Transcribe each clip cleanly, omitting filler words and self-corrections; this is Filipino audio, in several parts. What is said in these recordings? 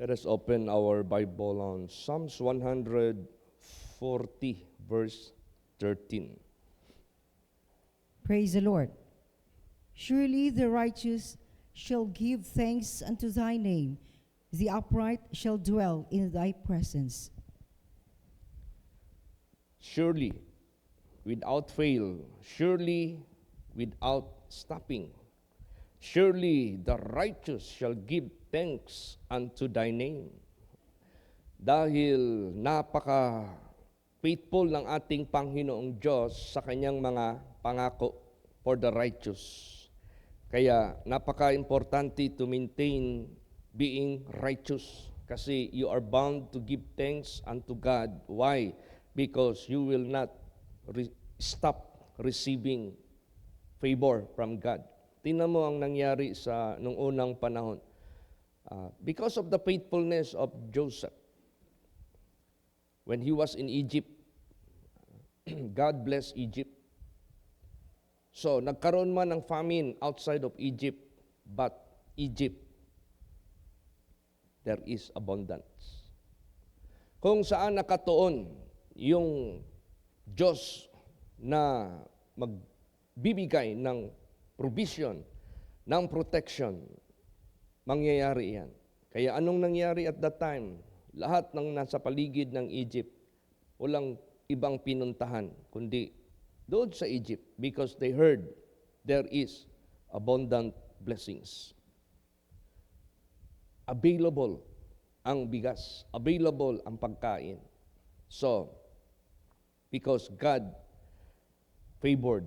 Let us open our Bible on Psalms 140, verse 13. Praise the Lord. Surely the righteous shall give thanks unto thy name. The upright shall dwell in thy presence. Surely, without fail, surely, without stopping, surely the righteous shall give thanks unto thy name. Dahil napaka-faithful ng ating Panginoong Diyos sa kanyang mga pangako for the righteous. Kaya napaka-importante to maintain being righteous kasi you are bound to give thanks unto God. Why? Because you will not stop receiving favor from God. Tingnan mo ang nangyari sa nung unang panahon. Because of the faithfulness of Joseph, when he was in Egypt, God blessed Egypt. So, nagkaroon man ng famine outside of Egypt, but Egypt, there is abundance. Kung saan nakatuon yung Diyos na magbibigay ng provision, ng protection, mangyayari yan. Kaya anong nangyari at that time? Lahat ng nasa paligid ng Egypt, walang ibang pinuntahan, kundi doon sa Egypt because they heard there is abundant blessings. Available ang bigas, available ang pagkain. So, because God favored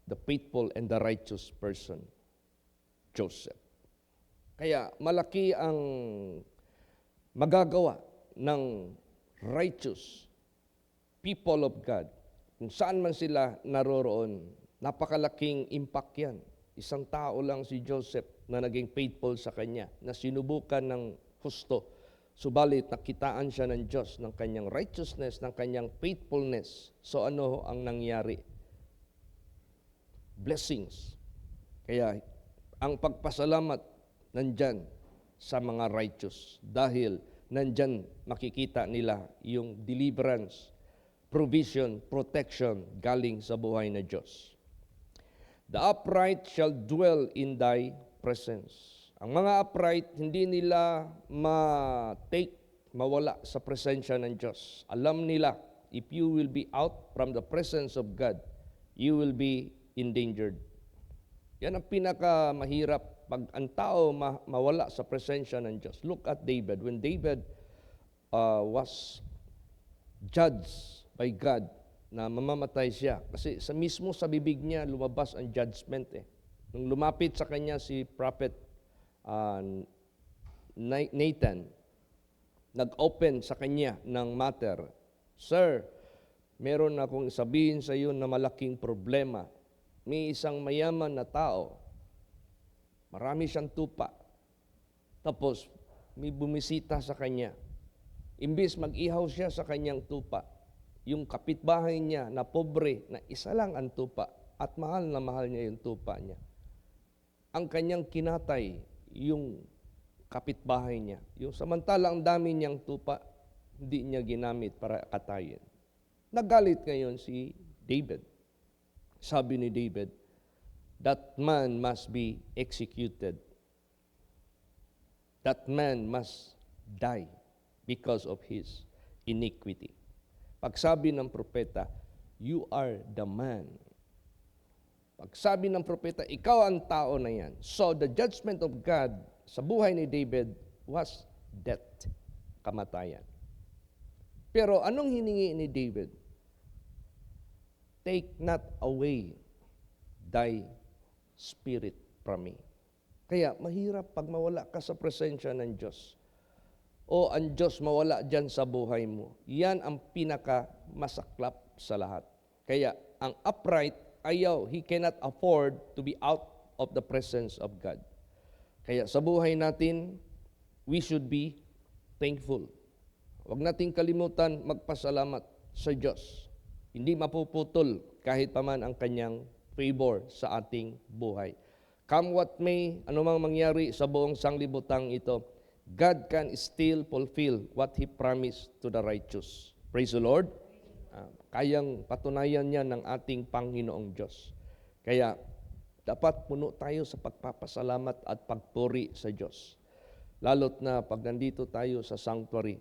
the faithful and the righteous person, Joseph. Kaya malaki ang magagawa ng righteous people of God. Kung saan man sila naroroon, napakalaking impact yan. Isang tao lang si Joseph na naging faithful sa kanya, na sinubukan ng husto. Subalit nakitaan siya ng Diyos, ng kanyang righteousness, ng kanyang faithfulness. So ano ang nangyari? Blessings. Kaya ang pagpasalamat nandyan sa mga righteous dahil nandyan makikita nila yung deliverance, provision, protection galing sa buhay na Diyos. The upright shall dwell in thy presence. Ang mga upright, hindi nila mawala sa presensya ng Diyos. Alam nila, if you will be out from the presence of God, you will be endangered. Yan ang pinakamahirap pag ang tao mawala sa presensya ng Diyos. Look at David. When David was judged by God na mamamatay siya. Kasi sa bibig niya lumabas ang judgment eh. Nung lumapit sa kanya si Prophet Nathan, nag-open sa kanya ng matter. Sir, meron akong sabihin sa iyo na malaking problema. May isang mayaman na tao, marami siyang tupa. Tapos, may bumisita sa kanya. Imbis mag-ihaw siya sa kanyang tupa, yung kapitbahay niya na pobre, na isa lang ang tupa, at mahal na mahal niya yung tupa niya. Ang kanyang kinatay, yung kapitbahay niya. Yung samantalang dami niyang tupa, hindi niya ginamit para katayin. Nagalit ngayon si David. Sabi ni David, that man must be executed. That man must die because of his iniquity. Pagsabi ng propeta, you are the man. Pagsabi ng propeta, ikaw ang tao na yan. So the judgment of God sa buhay ni David was death, kamatayan. Pero anong hiningi ni David? Take not away thy spirit from me. Kaya mahirap pag mawala ka sa presensya ng Diyos. O ang Diyos mawala dyan sa buhay mo. Yan ang pinakamasaklap sa lahat. Kaya ang upright, ayaw, he cannot afford to be out of the presence of God. Kaya sa buhay natin, we should be thankful. Huwag nating kalimutan magpasalamat sa Diyos. Hindi mapuputol kahit paman ang kanyang favor sa ating buhay. Come what may, anumang mangyari sa buong sanglibutang ito, God can still fulfill what He promised to the righteous. Praise the Lord. Kayang patunayan niya ng ating Panginoong Diyos. Kaya dapat puno tayo sa pagpapasalamat at pagpuri sa Diyos. Lalo't na pag nandito tayo sa sanctuary,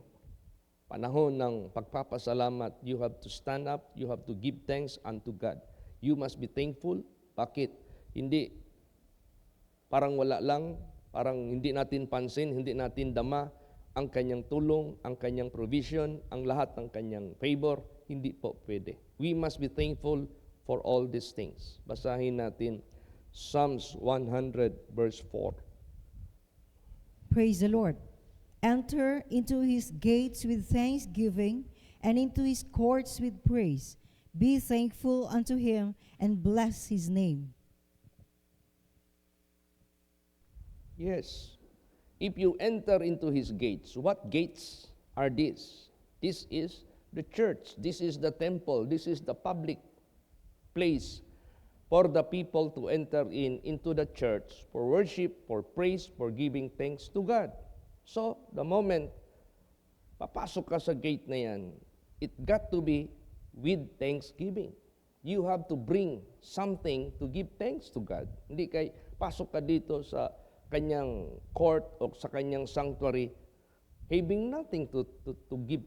panahon ng pagpapasalamat, you have to stand up, you have to give thanks unto God. You must be thankful. Bakit? Hindi parang wala lang, parang hindi natin pansin, hindi natin dama ang kanyang tulong, ang kanyang provision, ang lahat ng kanyang favor. Hindi po pwede. We must be thankful for all these things. Basahin natin Psalms 100 verse 4. Praise the Lord. Enter into his gates with thanksgiving and into his courts with praise. Be thankful unto him and bless his name. Yes. If you enter into his gates, what gates are these? This is the church. This is the temple. This is the public place for the people to enter into the church for worship, for praise, for giving thanks to God. So, the moment papasok ka sa gate na yan, it got to be with thanksgiving. You have to bring something to give thanks to God. Hindi kay pasok ka dito sa kanyang court o sa kanyang sanctuary having nothing to give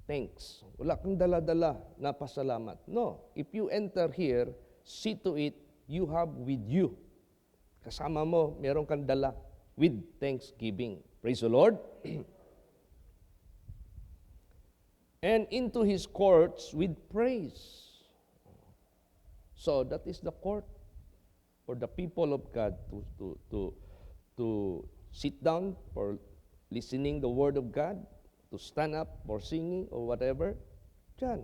thanks. Wala kang dala-dala na pasalamat. No. If you enter here, see to it, you have with you. Kasama mo, meron kang dala with thanksgiving. Praise the Lord. And into his courts with praise. So that is the court for the people of God to sit down for listening the word of God, to stand up for singing or whatever. Diyan,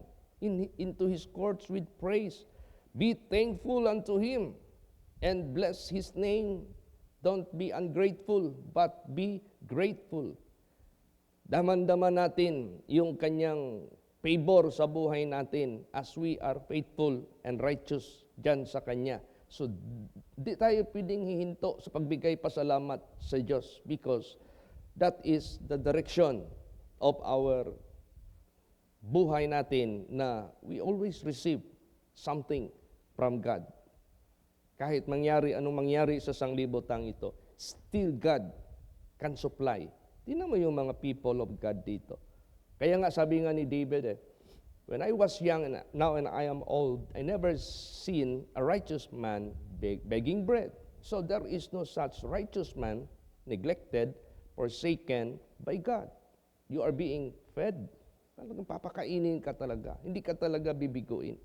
into his courts with praise. Be thankful unto him and bless his name. Don't be ungrateful, but be grateful. Daman-daman natin yung kanyang favor sa buhay natin as we are faithful and righteous dyan sa kanya. So, di tayo pwedeng hihinto sa pagbigay pasalamat sa Diyos because that is the direction of our buhay natin na we always receive something from God. Kahit anong mangyari sa sanglibotang ito, still God can supply. Tingnan mo yung mga people of God dito. Kaya nga sabi nga ni David, when I was young and now and I am old, I never seen a righteous man begging bread. So there is no such righteous man neglected, forsaken by God. You are being fed. Talagang papakainin ka talaga. Hindi ka talaga bibiguin.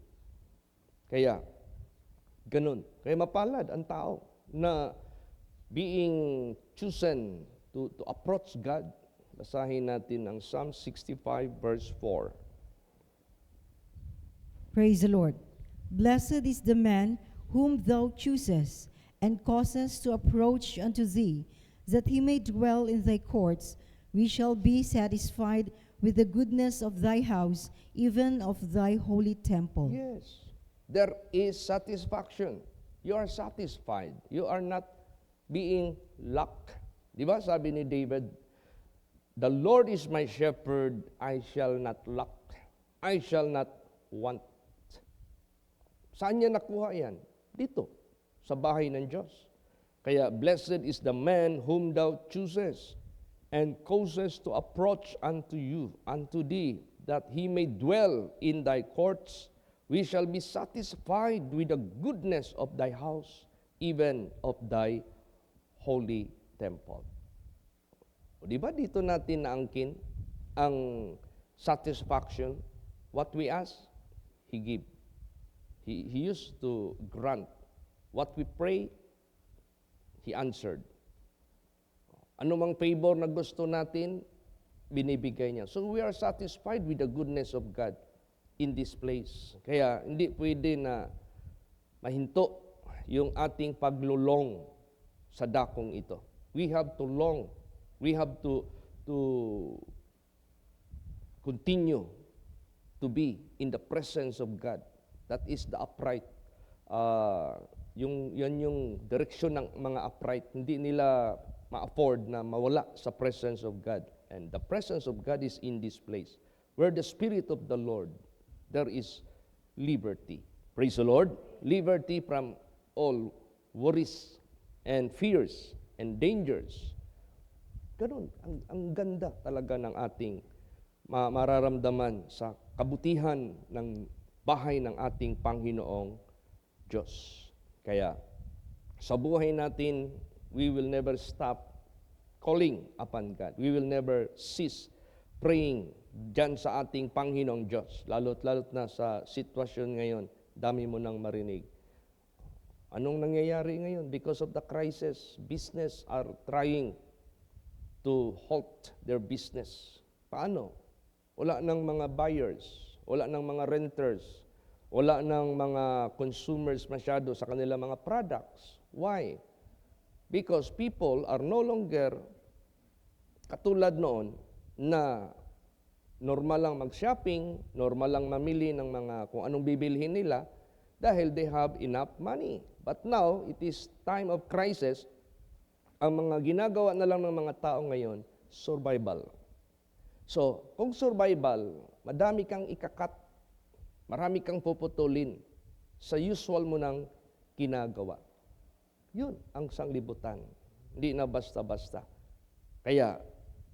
Kaya, ganun. Kaya mapalad ang tao na being chosen to approach God. Basahin natin ang Psalm 65 verse 4. Praise the Lord. Blessed is the man whom thou choosest, and causest to approach unto thee, that he may dwell in thy courts. We shall be satisfied with the goodness of thy house, even of thy holy temple. Yes. There is satisfaction. You are satisfied. You are not being lack. Di ba sabi ni David, the Lord is my shepherd, I shall not lack. I shall not want. Saan niya nakuha yan? Dito, sa bahay ng Diyos. Kaya, blessed is the man whom thou choosest, and causest to approach unto you, unto thee, that he may dwell in thy courts. We shall be satisfied with the goodness of thy house, even of thy holy temple. O di ba dito natin naangkin ang satisfaction? What we ask, He give. He used to grant. What we pray, He answered. Ano mang favor na gusto natin, binibigay niya. So we are satisfied with the goodness of God in this place. Kaya hindi pwede na mahinto yung ating paglulong sa dakong ito. We have to long. We have to continue to be in the presence of God. That is the upright. Yan yung direksyon ng mga upright. Hindi nila ma-afford na mawala sa presence of God. And the presence of God is in this place. Where the Spirit of the Lord, there is liberty. Praise the Lord. Liberty from all worries and fears and dangers. Ganun. Ang ganda talaga ng ating mararamdaman sa kabutihan ng bahay ng ating Panginoong Diyos. Kaya sa buhay natin, we will never stop calling upon God. We will never cease praying dyan sa ating Panginoong Diyos. Lalo't na sa sitwasyon ngayon, dami mo nang marinig. Anong nangyayari ngayon? Because of the crisis, business are trying to halt their business. Paano? Wala ng mga buyers, wala ng mga renters, wala ng mga consumers masyado sa kanilang mga products. Why? Because people are no longer katulad noon na normal lang mag-shopping, normal lang mamili ng mga kung anong bibilhin nila dahil they have enough money. But now, it is time of crisis. Ang mga ginagawa na lang ng mga tao ngayon, survival. So, kung survival, madami kang ikakat, marami kang puputulin sa usual mo ng ginagawa. Yun ang sanglibutan. Hindi na basta-basta. Kaya,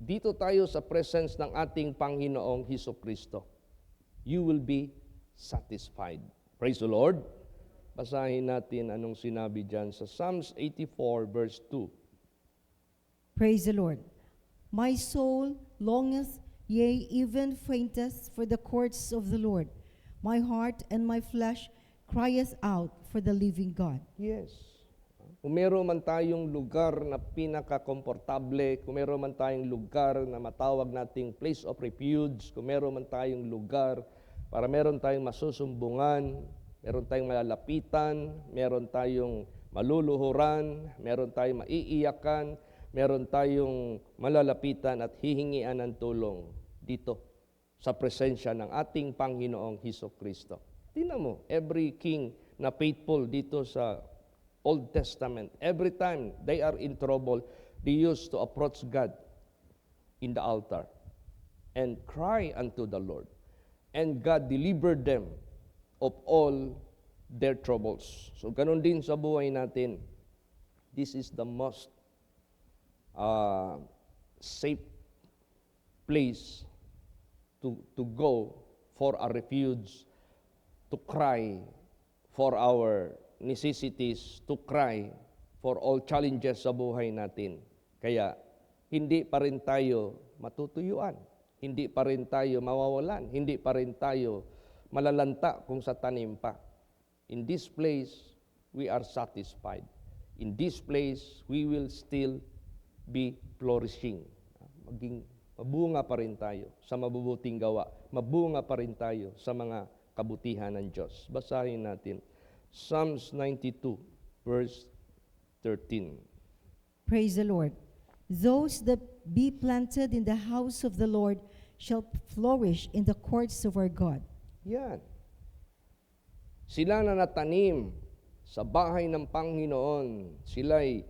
dito tayo sa presence ng ating Panginoong Hesukristo. You will be satisfied. Praise the Lord. Basahin natin anong sinabi dyan sa Psalms 84 verse 2. Praise the Lord. My soul longeth, yea, even fainteth for the courts of the Lord. My heart and my flesh crieth out for the living God. Yes. Kung meron man tayong lugar na pinaka-komportable, kung meron man tayong lugar na matawag nating place of refuge, kung meron man tayong lugar para meron tayong masusumbungan, meron tayong malalapitan, meron tayong maluluhuran, meron tayong maiiyakan, meron tayong malalapitan at hihingian ng tulong dito sa presensya ng ating Panginoong Hesukristo. Tingnan mo, every king na faithful dito sa Old Testament, every time they are in trouble, they used to approach God in the altar and cry unto the Lord. And God delivered them of all their troubles. So ganun din sa buhay natin. This is the most safe place to go for a refuge, to cry for our necessities, to cry for all challenges sa buhay natin. Kaya hindi pa rin tayo matutuyuan, hindi pa rin tayo mawawalan, hindi pa rin tayo malalanta kung sa tanim pa. In this place, we are satisfied. In this place, we will still be flourishing. Maging mabunga pa rin tayo sa mabubuting gawa. Mabunga pa rin tayo sa mga kabutihan ng Diyos. Basahin natin. Psalms 92, verse 13. Praise the Lord. Those that be planted in the house of the Lord shall flourish in the courts of our God. Yan. Sila na natanim sa bahay ng Panginoon, sila'y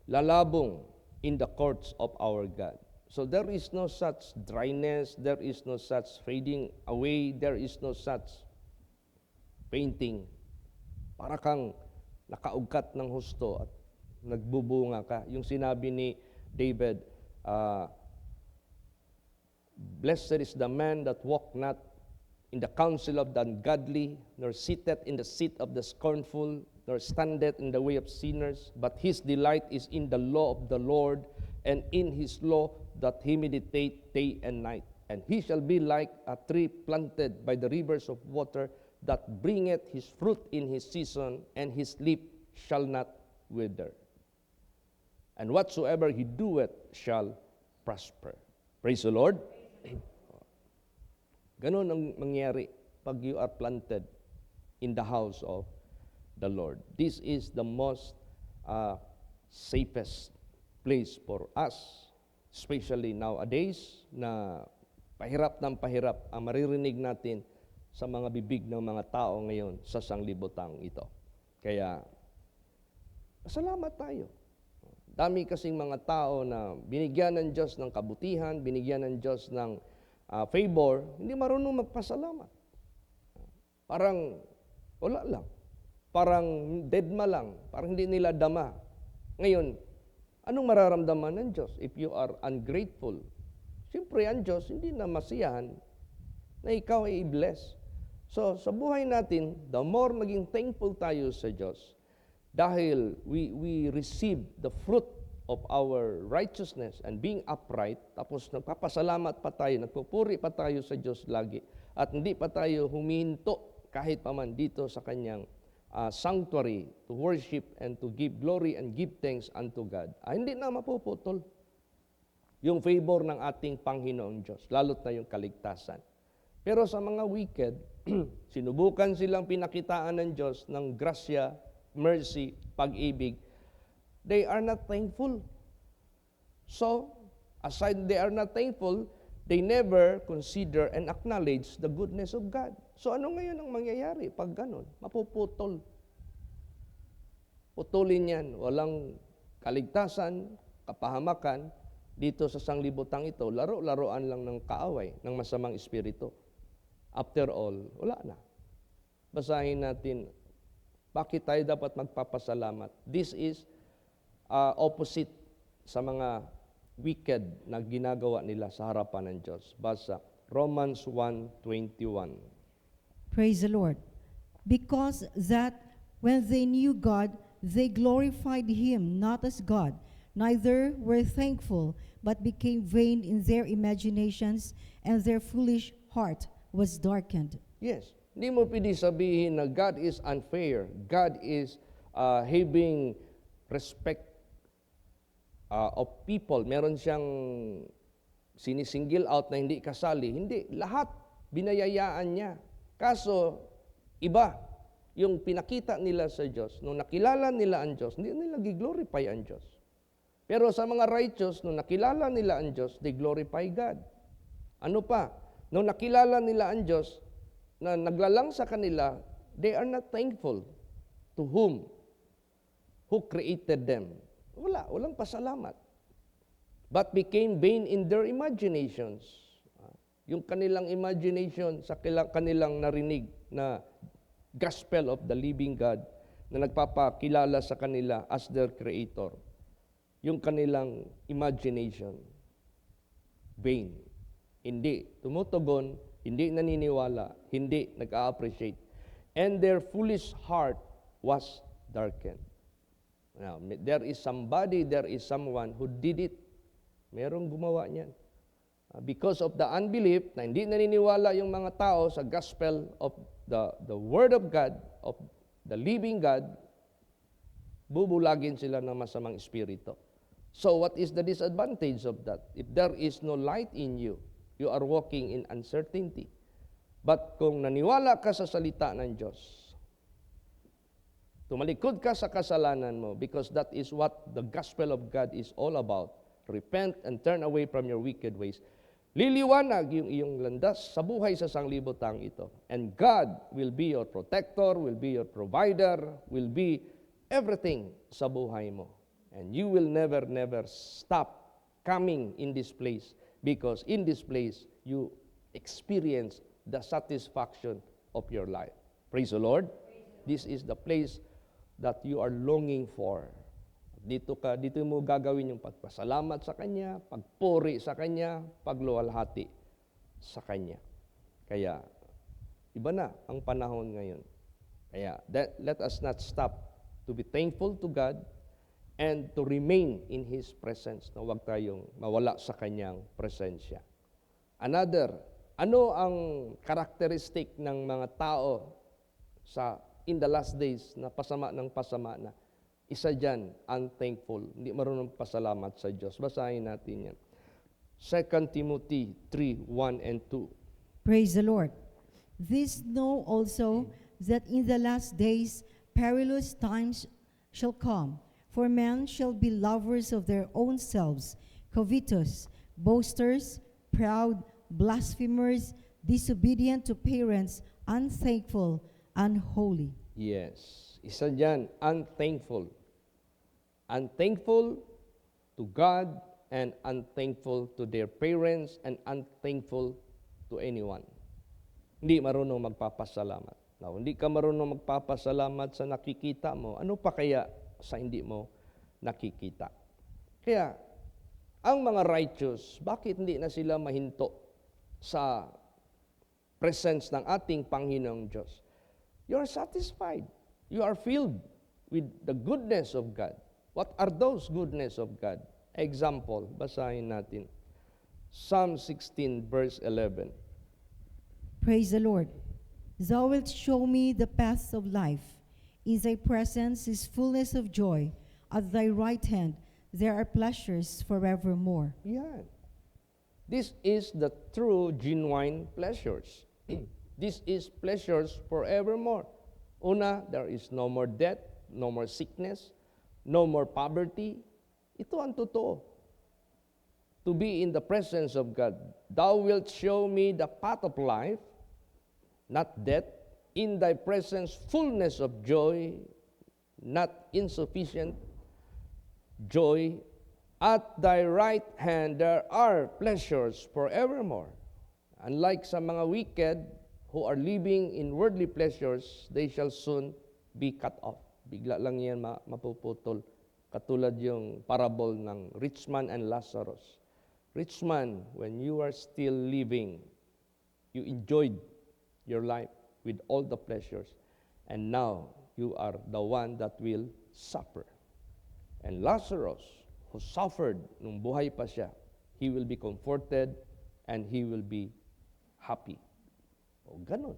lalabong in the courts of our God. So there is no such dryness, there is no such fading away, there is no such painting. Para kang nakaugkat ng husto at nagbubunga ka. Yung sinabi ni David, blessed is the man that walk not in the counsel of the ungodly, nor sitteth in the seat of the scornful, nor standeth in the way of sinners, but his delight is in the law of the Lord, and in his law doth he meditate day and night. And he shall be like a tree planted by the rivers of water, that bringeth his fruit in his season, and his leaf shall not wither. And whatsoever he doeth shall prosper. Praise the Lord. Ganon ang mangyari pag you are planted in the house of the Lord. This is the most safest place for us, especially nowadays na pahirap ng pahirap ang maririnig natin sa mga bibig ng mga tao ngayon sa sanglibutang ito. Kaya, salamat tayo. Dami kasing mga tao na binigyan ng Diyos ng kabutihan, binigyan ng Diyos ng favor, hindi marunong magpasalamat. Parang wala lang. Parang deadma lang. Parang hindi nila dama. Ngayon, anong mararamdaman ng Diyos if you are ungrateful? Siyempre, ang Diyos hindi na masiyahan na ikaw ay i-bless. So, sa buhay natin, the more maging thankful tayo sa Diyos, dahil we receive the fruit of our righteousness and being upright, tapos nagpapasalamat pa tayo, nagpupuri pa tayo sa Diyos lagi, at hindi pa tayo huminto kahit paman dito sa kanyang sanctuary to worship and to give glory and give thanks unto God, hindi na mapuputol yung favor ng ating Panginoong Diyos, lalo't na yung kaligtasan. Pero sa mga wicked, sinubukan silang pinakitaan ng Diyos ng grasya, mercy, pag-ibig. They are not thankful. So, aside they are not thankful, they never consider and acknowledge the goodness of God. So, ano ngayon ang mangyayari pag ganun? Mapuputol. Putulin yan. Walang kaligtasan, kapahamakan. Dito sa sanglibutang ito, laro-laroan lang ng kaaway, ng masamang espiritu. After all, wala na. Basahin natin, bakit tayo dapat magpapasalamat? This is opposite sa mga wicked na ginagawa nila sa harapan ng Diyos. Basa, Romans 1:21. Praise the Lord. Because that when they knew God, they glorified Him not as God, neither were thankful, but became vain in their imaginations, and their foolish heart was darkened. Yes. Hindi mo pwede sabihin na God is unfair. God is having respect of people. Meron siyang sinisingle out na hindi kasali. Hindi. Lahat binayayaan niya. Kaso, iba. Yung pinakita nila sa Diyos, nung nakilala nila ang Diyos, hindi nila giglorify ang Diyos. Pero sa mga righteous, nung nakilala nila ang Diyos, they glorify God. Ano pa? Nung nakilala nila ang Diyos, na naglalang sa kanila, they are not thankful to whom? Who created them? Walang pasalamat. But became vain in their imaginations. Yung kanilang imagination sa kanilang narinig na gospel of the living God na nagpapakilala sa kanila as their creator. Yung kanilang imagination, vain. Hindi tumutugon, hindi naniniwala, hindi nag-a-appreciate. And their foolish heart was darkened. Now, there is someone who did it. Merong gumawa niyan. Because of the unbelief, na hindi naniniwala yung mga tao sa gospel of the Word of God, of the living God, bubulagin sila ng masamang espiritu. So what is the disadvantage of that? If there is no light in you, you are walking in uncertainty. But kung naniwala ka sa salita ng Diyos, tumalikod ka sa kasalanan mo because that is what the gospel of God is all about. Repent and turn away from your wicked ways. Liliwanag yung iyong landas sa buhay sa sanglibutang ito. And God will be your protector, will be your provider, will be everything sa buhay mo. And you will never stop coming in this place because in this place you experience the satisfaction of your life. Praise the Lord. This is the place that you are longing for. Dito mo gagawin yung pagpasalamat sa Kanya, pagpuri sa Kanya, pagluwalhati sa Kanya. Kaya, iba na ang panahon ngayon. Kaya, let us not stop to be thankful to God and to remain in His presence, na huwag tayong mawala sa Kanyang presensya. Another, ano ang characteristic ng mga tao in the last days na pasama ng pasama na? Isa dyan, unthankful. Hindi marunong pasalamat sa Diyos. Basahin natin yan. 2 Timothy 3:1 and 2. Praise the Lord. This know also that in the last days perilous times shall come. For men shall be lovers of their own selves, covetous, boasters, proud, blasphemers, disobedient to parents, unthankful, unholy. Yes. Isa dyan, unthankful. Unthankful to God and unthankful to their parents and unthankful to anyone. Hindi marunong magpapasalamat. Now, hindi ka marunong magpapasalamat sa nakikita mo, ano pa kaya sa hindi mo nakikita? Kaya, ang mga righteous, bakit hindi na sila mahinto sa presence ng ating Panginoong Diyos? You are satisfied. You are filled with the goodness of God. What are those goodness of God? Example, basahin natin. Psalm 16 verse 11. Praise the Lord. Thou wilt show me the paths of life. In thy presence is fullness of joy. At thy right hand there are pleasures forevermore. Yan. This is the true, genuine pleasures. This is pleasures forevermore. Una, there is no more death, no more sickness, no more poverty. Ito ang totoo. To be in the presence of God. Thou wilt show me the path of life, not death. In thy presence, fullness of joy, not insufficient joy. At thy right hand, there are pleasures forevermore. Unlike sa mga wicked who are living in worldly pleasures, they shall soon be cut off. Bigla lang yan mapuputol. Katulad yung parable ng rich man and Lazarus. Rich man, when you are still living, you enjoyed your life with all the pleasures. And now, you are the one that will suffer. And Lazarus, who suffered nung buhay pa siya, he will be comforted and he will be happy. O ganun.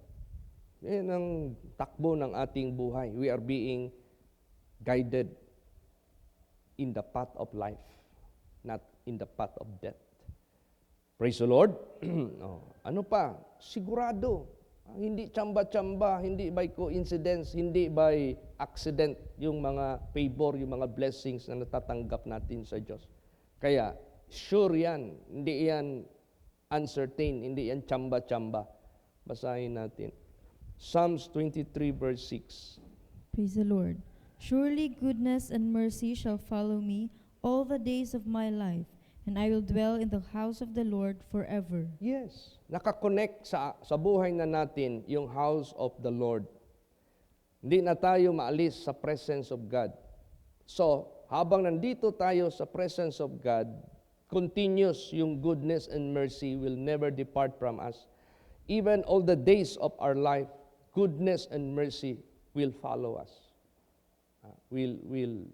Yan ang takbo ng ating buhay. We are being guided in the path of life, not in the path of death. Praise the Lord. Ano pa? Sigurado. Hindi tsamba-tsamba, hindi by coincidence, hindi by accident yung mga favor, yung mga blessings na natatanggap natin sa Diyos. Kaya, sure yan. Hindi yan uncertain, hindi yan tsamba-tsamba. Basahin natin. Psalms 23 verse 6. Praise the Lord. Surely goodness and mercy shall follow me all the days of my life, and I will dwell in the house of the Lord forever. Yes. Nakakonect sa buhay na natin yung house of the Lord. Hindi na tayo maalis sa presence of God. So, habang nandito tayo sa presence of God, continuous yung goodness and mercy will never depart from us. Even all the days of our life, goodness and mercy will follow us. Will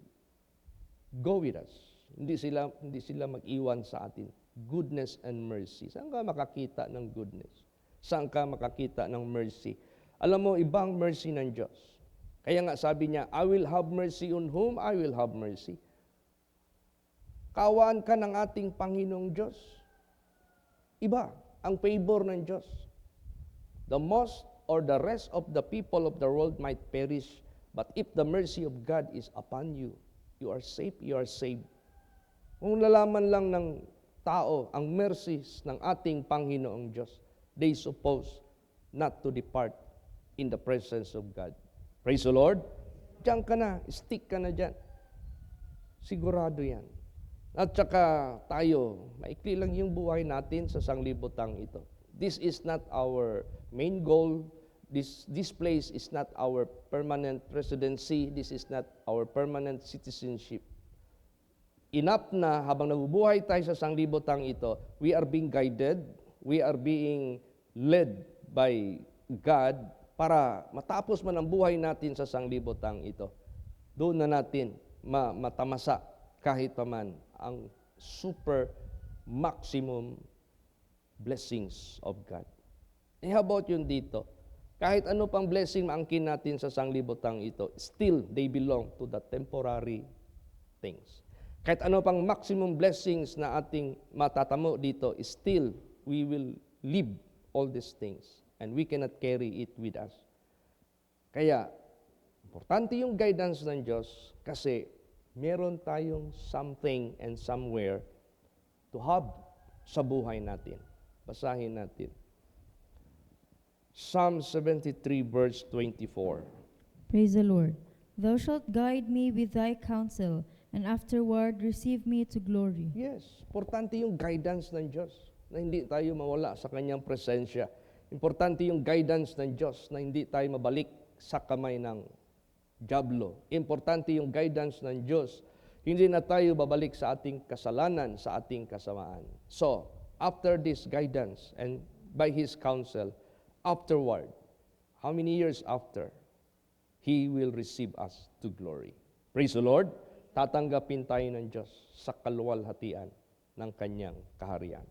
go with us. Hindi sila mag-iwan sa atin. Goodness and mercy. Saan ka makakita ng goodness? Saan ka makakita ng mercy? Alam mo, ibang mercy ng Diyos. Kaya nga sabi niya, I will have mercy on whom I will have mercy. Kaawaan ka ng ating Panginoong Diyos. Iba ang favor ng Diyos. The most or the rest of the people of the world might perish, but if the mercy of God is upon you, you are safe, you are saved. Kung nalaman lang ng tao ang mercies ng ating Panginoong Diyos, they suppose not to depart in the presence of God. Praise the Lord. Diyan ka na, stick ka na dyan. Sigurado yan. At saka tayo, maikli lang yung buhay natin sa sanglibotang ito. This is not our main goal. This place is not our permanent residency. This is not our permanent citizenship. Enough na habang nabubuhay tayo sa sanglibotang ito, we are being guided, we are being led by God para matapos man ang buhay natin sa sanglibotang ito. Doon na natin matamasa kahit paman ang super maximum blessings of God. Eh, how about yun dito? Kahit ano pang blessing maangkin natin sa sanglibotang ito, still they belong to the temporary things. Kahit ano pang maximum blessings na ating matatamo dito, still we will live all these things and we cannot carry it with us. Kaya, importante yung guidance ng Diyos kasi meron tayong something and somewhere to have sa buhay natin. Basahin natin. Psalm 73 verse 24. Praise the Lord. Thou shalt guide me with thy counsel, and afterward receive me to glory. Yes, importante yung guidance ng Diyos na hindi tayo mawala sa kanyang presensya. Importante yung guidance ng Diyos na hindi tayo mabalik sa kamay ng dyablo. Importante yung guidance ng Diyos. Hindi na tayo babalik sa ating kasalanan, sa ating kasamaan. So, after this guidance and by His counsel, afterward, how many years after, He will receive us to glory. Praise the Lord. Tatanggapin tayo ng Diyos sa kaluwalhatian ng Kanyang kaharian.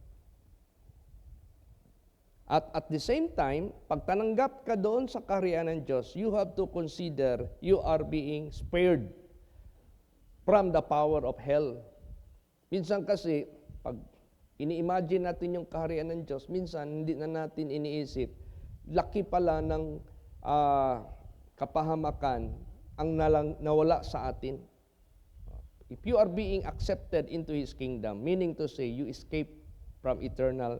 At the same time, pag tananggap ka doon sa kaharian ng Diyos, you have to consider you are being spared from the power of hell. Minsan kasi, pag ini-imagine natin yung kaharian ng Diyos, minsan hindi na natin iniisip, laki pala ng kapahamakan ang nawala sa atin. If you are being accepted into His kingdom, meaning to say, you escape from eternal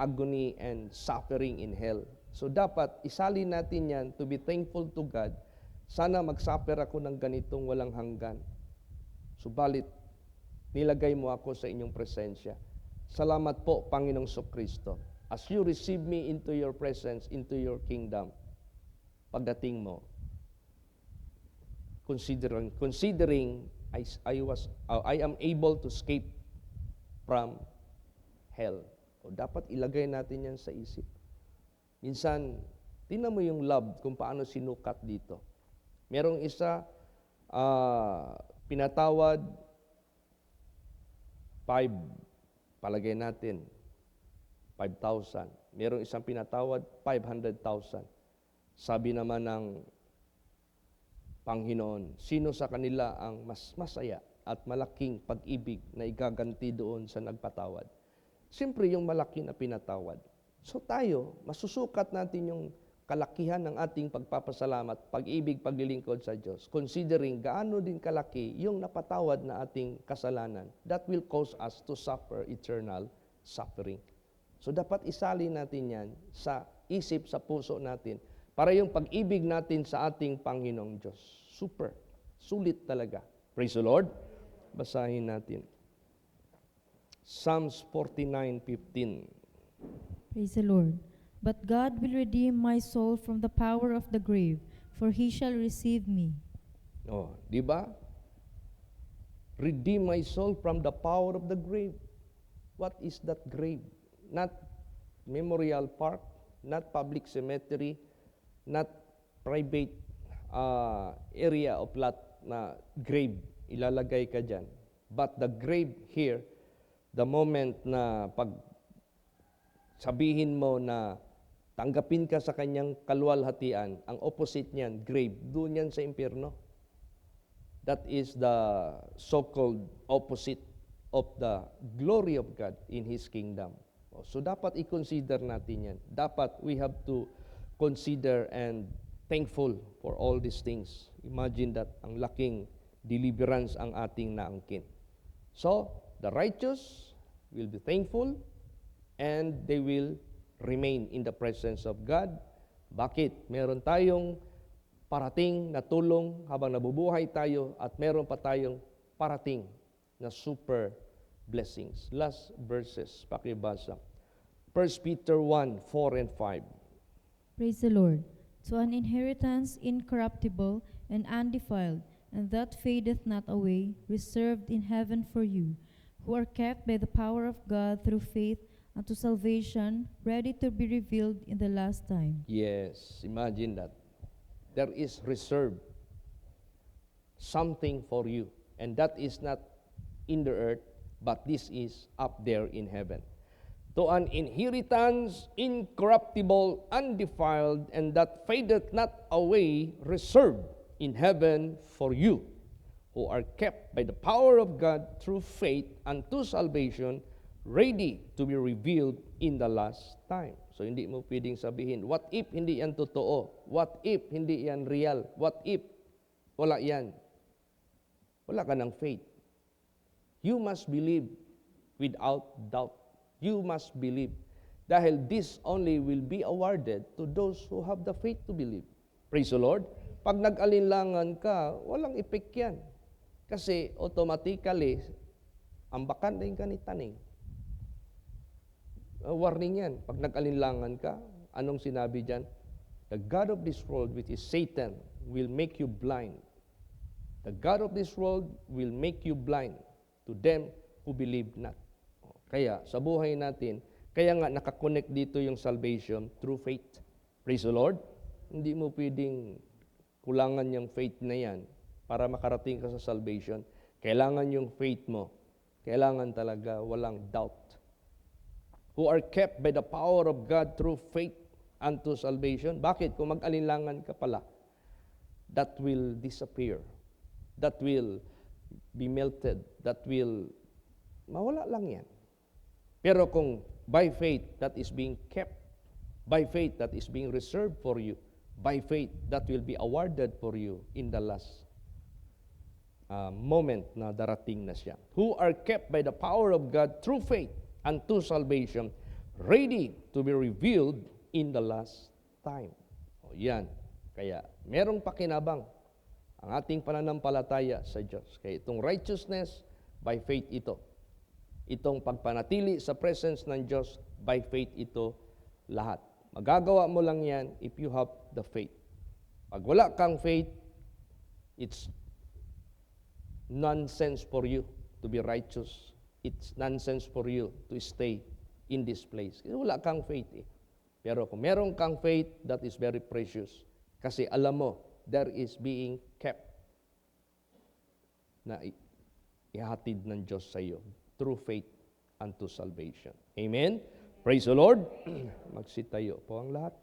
agony and suffering in hell. So dapat isalin natin yan to be thankful to God. Sana mag-suffer ako ng ganitong walang hanggan. Subalit, nilagay mo ako sa inyong presensya. Salamat po, Panginoong Sokristo. As you receive me into your presence, into your kingdom, pagdating mo, considering I am able to escape from hell. O dapat ilagay natin yan sa isip. Minsan, tingnan mo yung love kung paano sinukat dito. Merong isa, pinatawad, 5, palagay natin, 5,000. Merong isang pinatawad, 500,000. Sabi naman ng Panginoon, sino sa kanila ang mas masaya at malaking pag-ibig na igaganti doon sa nagpatawad? Siyempre, yung malaki na pinatawad. So tayo, masusukat natin yung kalakihan ng ating pagpapasalamat, pag-ibig, paglilingkod sa Diyos, considering gaano din kalaki yung napatawad na ating kasalanan. That will cause us to suffer eternal suffering. So dapat isalin natin yan sa isip, sa puso natin, para yung pag-ibig natin sa ating Panginoong Diyos. Super, sulit talaga. Praise the Lord. Basahin natin. Psalms 49:15. Praise the Lord. But God will redeem my soul from the power of the grave, for He shall receive me. Oh, di ba? Redeem my soul from the power of the grave. What is that grave? Not memorial park, not public cemetery, not private area of lot na grave. Ilalagay ka dyan. But the grave here, the moment na pag sabihin mo na tanggapin ka sa kanyang kaluwalhatian, ang opposite niyan, grave, doon yan sa impyerno. That is the so-called opposite of the glory of God in His kingdom. So dapat i-consider natin yan. Dapat we have to consider and thankful for all these things. Imagine that ang laking deliverance ang ating naangkin. So, the righteous will be thankful and they will remain in the presence of God. Bakit? Meron tayong parating na tulong habang nabubuhay tayo at meron pa tayong parating na super blessings. Last verses, pakibasa. 1 Peter 1:4 and 5. Praise the Lord. To an inheritance incorruptible and undefiled, and that fadeth not away, reserved in heaven for you, who are kept by the power of God through faith unto salvation, ready to be revealed in the last time. Yes, imagine that. There is reserved something for you, and that is not in the earth, but this is up there in heaven. To an inheritance incorruptible, undefiled, and that fadeth not away, reserved in heaven for you, who are kept by the power of God through faith unto salvation, ready to be revealed in the last time. So hindi mo pwedeng sabihin, what if hindi yan totoo? What if hindi yan real? What if wala yan? Wala ka ng faith. You must believe without doubt. You must believe. Dahil this only will be awarded to those who have the faith to believe. Praise the Lord. Pag nag-alinlangan ka, walang effect yan. Kasi automatically, ambakan din ka ni taning. Warning yan. Pag nag-alinlangan ka, anong sinabi dyan? The God of this world, which is Satan, will make you blind. The God of this world will make you blind to them who believe not. Kaya, sa buhay natin, kaya nga nakakonect dito yung salvation through faith. Praise the Lord. Hindi mo pwedeng kulangan yung faith na yan para makarating ka sa salvation. Kailangan yung faith mo. Kailangan talaga walang doubt. Who are kept by the power of God through faith unto salvation. Bakit? Kung mag-alinlangan ka pala, that will disappear. That will be melted. That will, mawala lang yan. Pero kung by faith, that is being kept. By faith, that is being reserved for you. By faith, that will be awarded for you in the last moment na darating na siya. Who are kept by the power of God through faith unto salvation, ready to be revealed in the last time. O yan. Kaya, merong pakinabang ang ating pananampalataya sa Diyos. Kaya itong righteousness, by faith ito. Itong pagpanatili sa presence ng Diyos, by faith ito lahat. Magagawa mo lang yan if you have the faith. Pag wala kang faith, it's nonsense for you to be righteous. It's nonsense for you to stay in this place. Kasi wala kang faith eh. Pero kung meron kang faith, that is very precious. Kasi alam mo, there is being kept na ihatid ng Diyos sa iyo through faith unto salvation. Amen? Praise the Lord. Magsitayo po ang lahat.